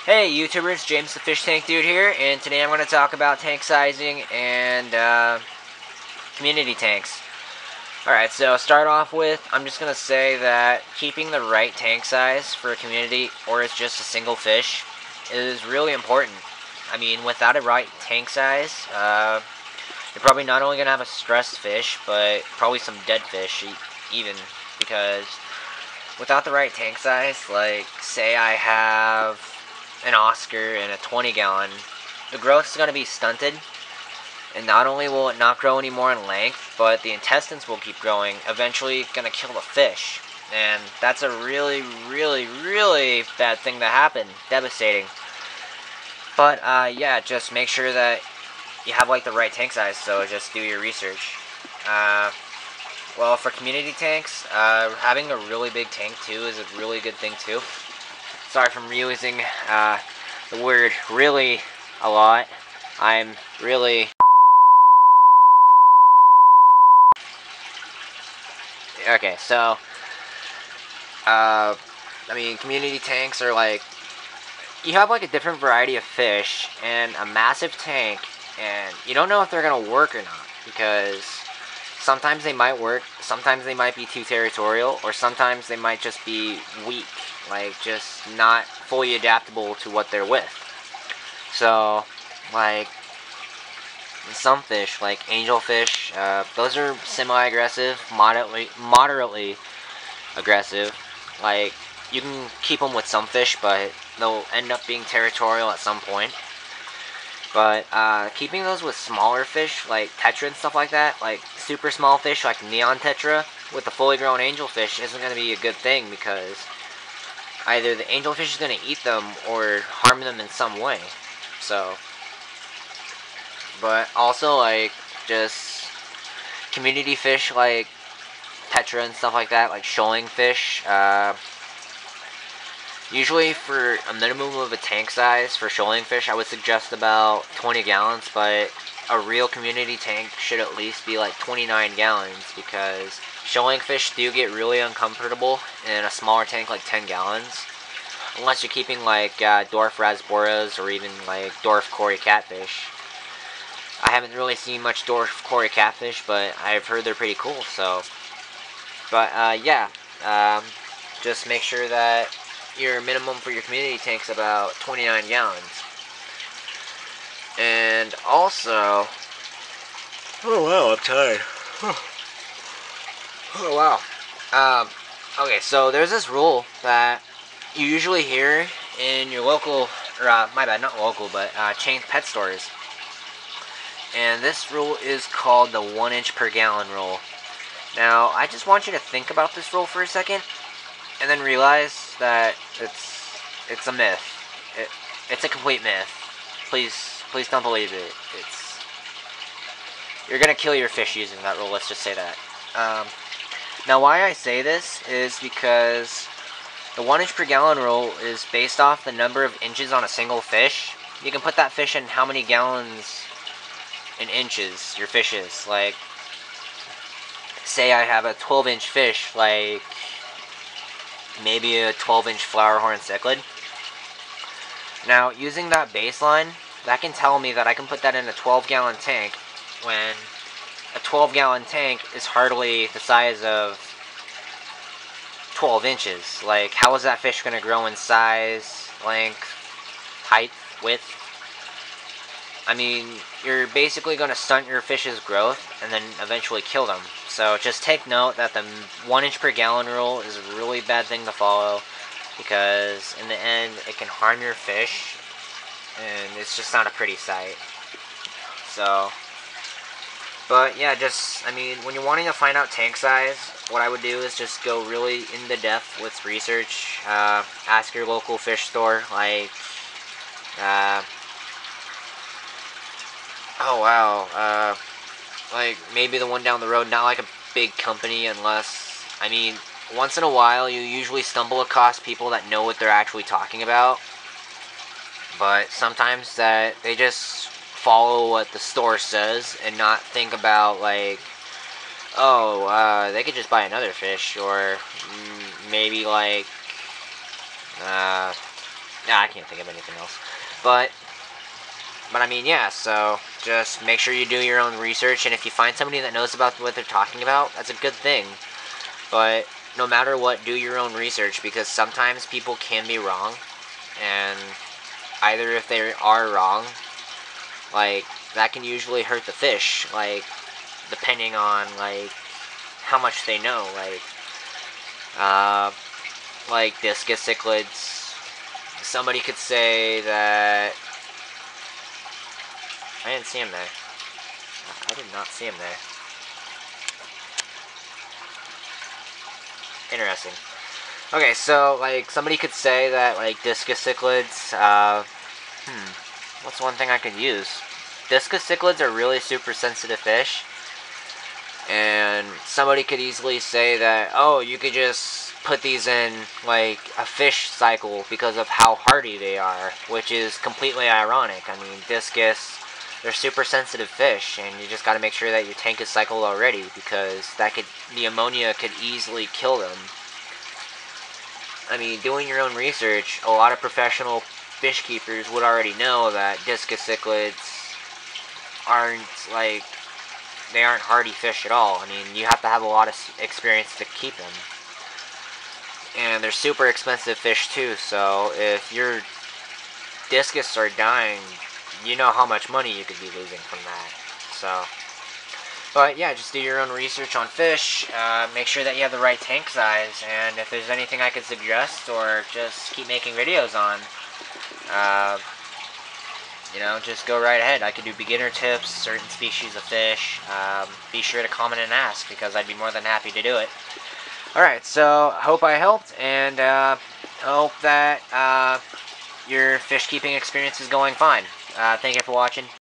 Hey YouTubers, James the Fish Tank Dude here, and today I'm going to talk about tank sizing and community tanks. Alright, so start off with, I'm just going to say that keeping the right tank size for a community, or it's just a single fish, is really important. I mean, without a right tank size, you're probably not only going to have a stressed fish, but probably some dead fish even, because without the right tank size, like, say I have an Oscar and a 20-gallon, the growth is going to be stunted, and not only will it not grow anymore in length, but the intestines will keep growing, eventually going to kill the fish. And that's a really, really, really bad thing to happen. Devastating. But, yeah, just make sure that you have, like, the right tank size, so just do your research. Well, for community tanks, having a really big tank, too, is a really good thing, too. Sorry for using the word really a lot. I'm really... Okay, so, I mean, community tanks are like, you have like a different variety of fish and a massive tank, and you don't know if they're going to work or not, because sometimes they might work, sometimes they might be too territorial, or sometimes they might just be weak, like just not fully adaptable to what they're with. So, like, some fish, like angelfish, those are semi-aggressive, moderately aggressive. Like, you can keep them with some fish, but they'll end up being territorial at some point. But keeping those with smaller fish, like tetra and stuff like that, like super small fish like neon tetra, with the fully grown angelfish isn't going to be a good thing, because either the angelfish is going to eat them or harm them in some way. So, but also, like, just community fish like tetra and stuff like that, like shoaling fish, usually for a minimum of a tank size for shoaling fish, I would suggest about 20 gallons, but a real community tank should at least be like 29 gallons, because shoaling fish do get really uncomfortable in a smaller tank like 10 gallons, unless you're keeping like dwarf rasboras or even like dwarf Cory catfish. I haven't really seen much dwarf Cory catfish, but I've heard they're pretty cool, so. But, yeah, just make sure that your minimum for your community tank's about 29 gallons. And also, oh wow, I'm tired. Oh wow. Okay, so there's this rule that you usually hear in your local, or my bad, not local, but chain pet stores. And this rule is called the 1 inch per gallon rule. Now, I just want you to think about this rule for a second, and then realize that it's a myth. It's a complete myth. Please don't believe it. You're gonna kill your fish using that rule. Let's just say that. Now, why I say this is because the 1 inch per gallon rule is based off the number of inches on a single fish. You can put that fish in how many gallons in inches your fish is. Like, say I have a 12-inch fish, like maybe a 12-inch flower horn cichlid. Now, using that baseline, that can tell me that I can put that in a 12-gallon tank, when a 12-gallon tank is hardly the size of 12 inches. Like, how is that fish going to grow in size, length, height, width? I mean, you're basically going to stunt your fish's growth and then eventually kill them. So just take note that the 1 inch per gallon rule is a really bad thing to follow, because in the end it can harm your fish, and it's just not a pretty sight. So, but yeah, I mean, when you're wanting to find out tank size, what I would do is just go really into depth with research. Ask your local fish store, like, oh wow, like maybe the one down the road, not like a big company, unless, I mean, once in a while you usually stumble across people that know what they're actually talking about, but sometimes that they just follow what the store says and not think about, like, oh, they could just buy another fish, or maybe like Yeah, I can't think of anything else. But I mean, yeah, so just make sure you do your own research, and if you find somebody that knows about what they're talking about, that's a good thing. But no matter what, do your own research, because sometimes people can be wrong, and either if they are wrong, like, that can usually hurt the fish, like, depending on, like, how much they know, uh, like discus cichlids. Somebody could say that I didn't see him there. I did not see him there. Interesting. Okay, so, like, somebody could say that, like, discus cichlids, what's one thing I could use? Discus cichlids are really super sensitive fish, and somebody could easily say that, oh, you could just put these in, like, a fish cycle because of how hardy they are, which is completely ironic. I mean, discus, they're super sensitive fish, and you just gotta make sure that your tank is cycled already, because the ammonia could easily kill them. I mean, doing your own research, a lot of professional fish keepers would already know that discus cichlids aren't, like, they aren't hardy fish at all. I mean, you have to have a lot of experience to keep them. And they're super expensive fish too, so if your discus are dying, you know how much money you could be losing from that. So, but yeah, just do your own research on fish. Make sure that you have the right tank size, and if there's anything I could suggest or just keep making videos on, uh, just go right ahead. I could do beginner tips, certain species of fish. Be sure to comment and ask, because I'd be more than happy to do it. Alright, so hope I helped, and hope that your fish keeping experience is going fine. Thank you for watching.